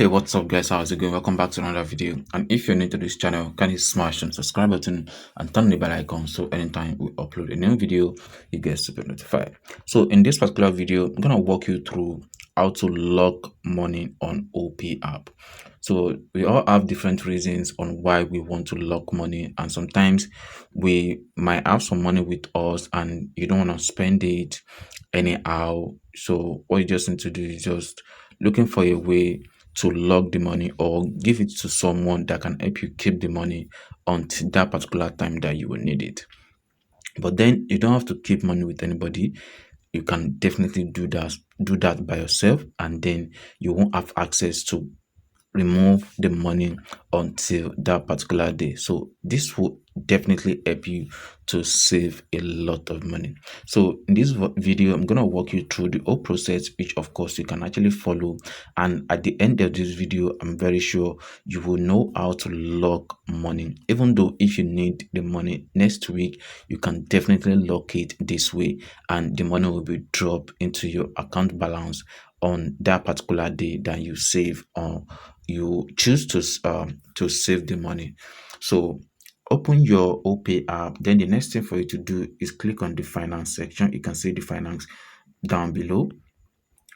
Hey, what's up, guys? How's it going? Welcome back to another video. And if you're new to this channel, can you smash the subscribe button and turn the bell icon so anytime we upload a new video, you get super notified. So in this particular video, I'm gonna walk you through how to lock money on Opay app. So we all have different reasons on why we want to lock money, and sometimes we might have some money with us and you don't want to spend it anyhow. So what you just need to do is just looking for a way to lock the money or give it to someone that can help you keep the money until that particular time that you will need it. But then you don't have to keep money with anybody. You can definitely do that by yourself, and then you won't have access to remove the money until that particular day. So this will definitely help you to save a lot of money. So in this video, I'm going to walk you through the whole process, which of course you can actually follow. And at the end of this video, I'm very sure you will know how to lock money. Even though if you need the money next week, you can definitely lock it this way, and the money will be dropped into your account balance on that particular day that you save or you choose to save the money. So open your Opay app. Then the next thing for you to do is click on the finance section. You can see the finance down below.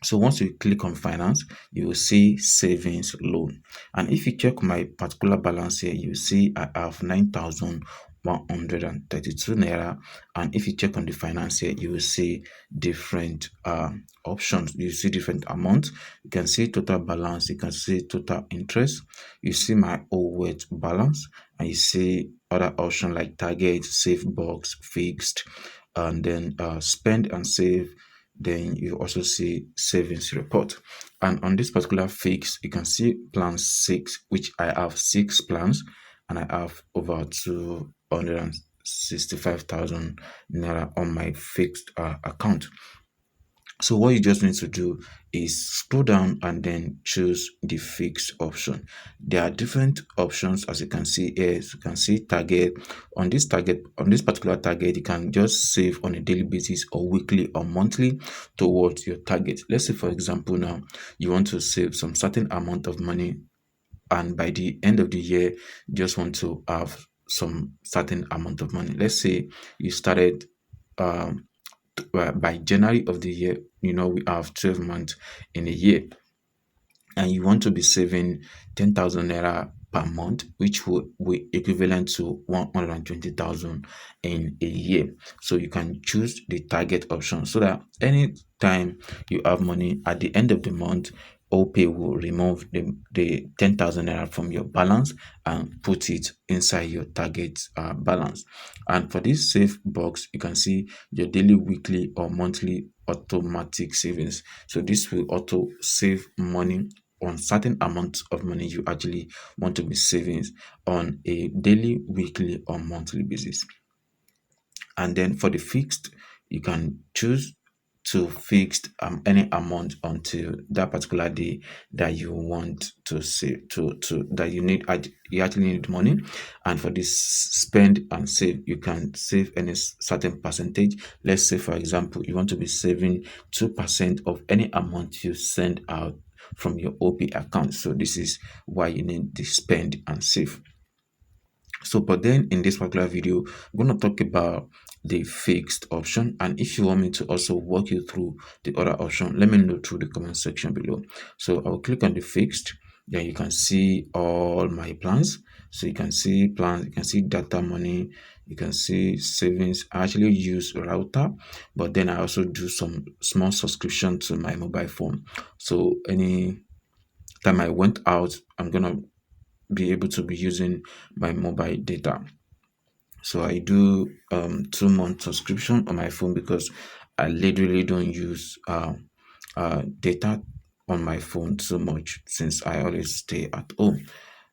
So once you click on finance, you will see savings loan. And if you check my particular balance here, you see I have 9,132 naira. And if you check on the finance here, you will see different options. You see different amounts. You can see total balance. You can see total interest. You see my whole weight balance, and you see other options like target, save box, fixed, and then spend and save. Then you also see savings report, and on this particular fix you can see plan 6, which I have 6 plans, and I have over 265,000 naira on my fixed account. So what you just need to do is scroll down and then choose the fixed option. There are different options, as you can see here. As you can see target. On this particular target, you can just save on a daily basis or weekly or monthly towards your target. Let's say, for example, now you want to save some certain amount of money, and by the end of the year, you just want to have some certain amount of money. Let's say you started by January of the year. We have 12 months in a year, and you want to be saving 10,000 naira per month, which will equivalent to 120,000 in a year. So you can choose the target option so that anytime you have money at the end of the month, Opay will remove the 10,000 naira from your balance and put it inside your target balance. And for this save box, you can see your daily, weekly, or monthly automatic savings. So this will auto save money on certain amounts of money you actually want to be saving on a daily, weekly, or monthly basis. And then for the fixed, you can choose to fix any amount until that particular day that you want to save to that you actually need money. And for this spend and save, you can save any certain percentage. Let's say, for example, you want to be saving 2% of any amount you send out from your OP account. So this is why you need the spend and save. So, but then in this particular video, I'm going to talk about the fixed option. And if you want me to also walk you through the other option, let me know through the comment section below. So I'll click on the fixed. Then you can see all my plans. So you can see plans, you can see data money, you can see savings. I actually use router, but then I also do some small subscription to my mobile phone. So any time I went out, I'm gonna be able to be using my mobile data. So I do 2-month subscription on my phone because I literally don't use data on my phone so much since I always stay at home.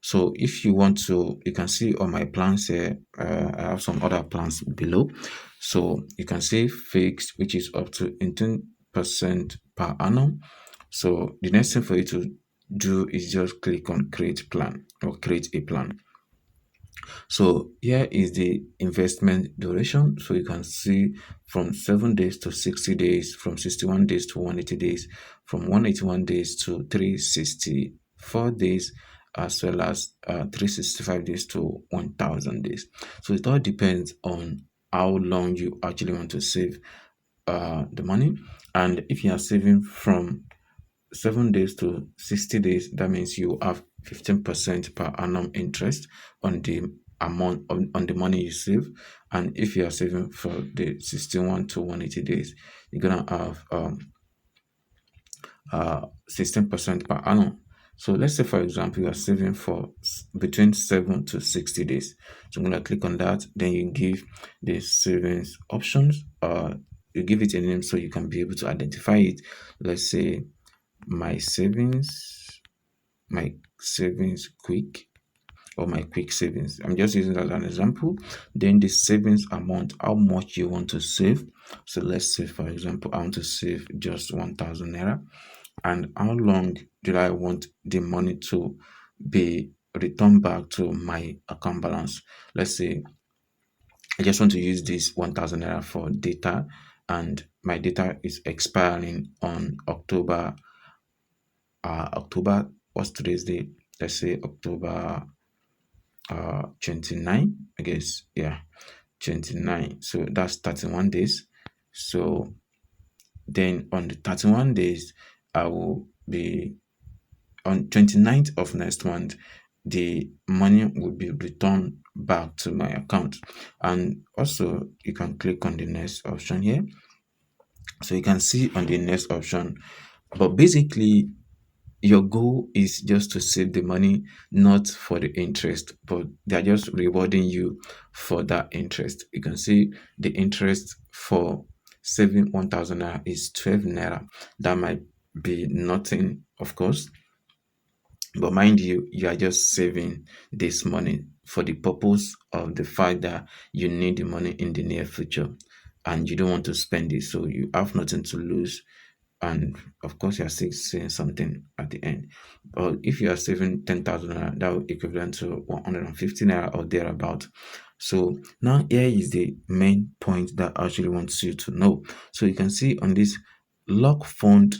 So if you want to, you can see on my plans here, I have some other plans below. So you can see fixed, which is up to 18% per annum. So the next thing for you to do is just click on create plan or create a plan. So here is the investment duration. So you can see from 7 days to 60 days, from 61 days to 180 days, from 181 days to 360 4 days, as well as 365 days to 1000 days. So it all depends on how long you actually want to save the money. And if you are saving from 7 days to 60 days, that means you have 15% per annum interest on the amount on the money you save. And if you are saving for the 61 to 180 days, you're gonna have 16% per annum. So let's say, for example, you are saving for between 7 to 60 days. So I'm going to click on that. Then you give the savings options. You give it a name so you can be able to identify it. Let's say my savings, my savings quick, or my quick savings. I'm just using that as an example. Then the savings amount, how much you want to save. So let's say, for example, I want to save just 1000 naira. And how long do I want the money to be returned back to my account balance? Let's say I just want to use this 1000 naira for data, and my data is expiring on October, what's today's date? Let's say October 29, I guess. Yeah, 29. So that's 31 days. So then on the 31 days, I will be on 29th of next month, the money will be returned back to my account. And also you can click on the next option here. So you can see on the next option, but basically your goal is just to save the money, not for the interest, but they're just rewarding you for that interest. You can see the interest for saving 1000 naira is 12 naira. That might be nothing, of course, but mind you, you are just saving this money for the purpose of the fact that you need the money in the near future and you don't want to spend it. So you have nothing to lose. And of course, you're still saving something at the end. But if you are saving 10,000 naira, that would equivalent to 150 naira or thereabout. So now here is the main point that I actually want you to know. So you can see on this, lock fund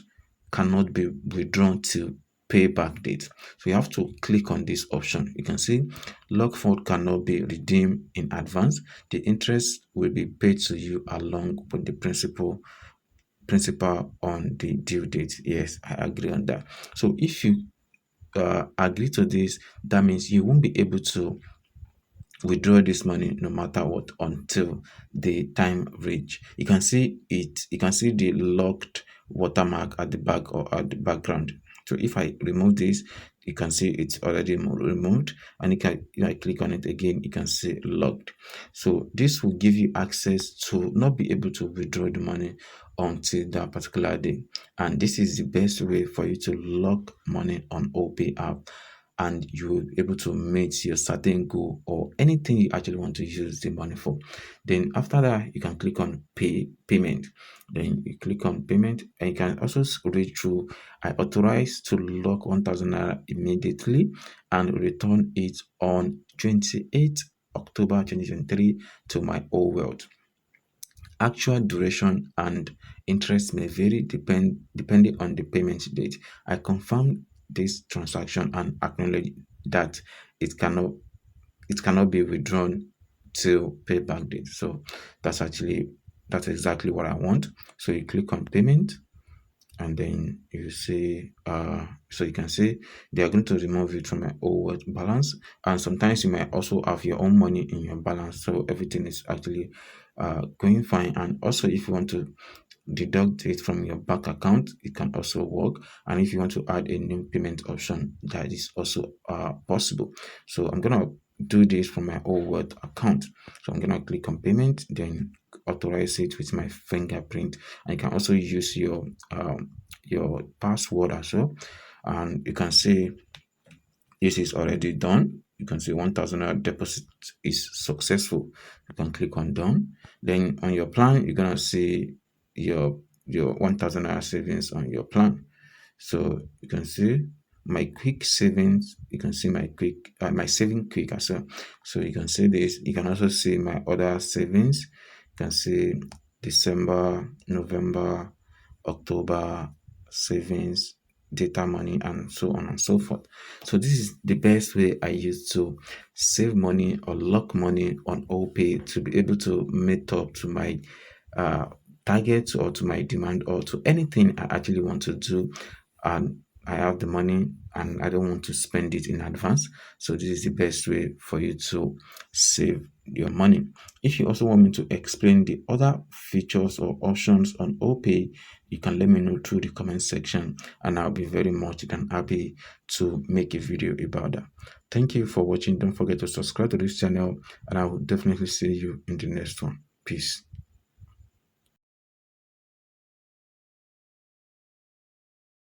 cannot be withdrawn till payback date. So you have to click on this option. You can see lock fund cannot be redeemed in advance. The interest will be paid to you along with the principal on the due date. Yes, I agree on that. So if you agree to this, that means you won't be able to withdraw this money no matter what until the time reach. You can see it, you can see the locked watermark at the back or at the background. So if I remove this, you can see it's already removed, and you can click on it again, you can see locked. So this will give you access to not be able to withdraw the money until that particular day. And this is the best way for you to lock money on Opay app, and you will be able to meet your certain goal or anything you actually want to use the money for. Then after that, you can click on payment. Then you click on payment, and you can also read through. I authorize to lock 1000 naira immediately and return it on 28th October 2023 to my old world. Actual duration and interest may vary depending on the payment date. I confirm this transaction and acknowledge that it cannot be withdrawn till payback date. So that's exactly what I want. So you click on payment, and then you say so you can see they are going to remove it from my old balance. And sometimes you might also have your own money in your balance, so everything is actually going fine. And also, if you want to deduct it from your bank account, it can also work. And if you want to add a new payment option, that is also possible. So I'm gonna do this from my old world account. So I'm gonna click on payment, then authorize it with my fingerprint. And you can also use your password as well. And you can see this is already done. You can see 1000 deposit is successful. You can click on done. Then on your plan, you're gonna see your 1000 savings on your plan. So you can see my quick savings. You can see my saving quick as well. So you can see this. You can also see my other savings. You can see December, November, October savings. data money, and so on and so forth. So this is the best way I use to save money or lock money on Opay to be able to meet up to my uh, targets or to my demand or to anything I actually want to do. And I have the money and I don't want to spend it in advance. So this is the best way for you to save your money. If you also want me to explain the other features or options on Opay, you can let me know through the comment section and I'll be very much than happy to make a video about that. Thank you for watching. Don't forget to subscribe to this channel and I will definitely see you in the next one. Peace.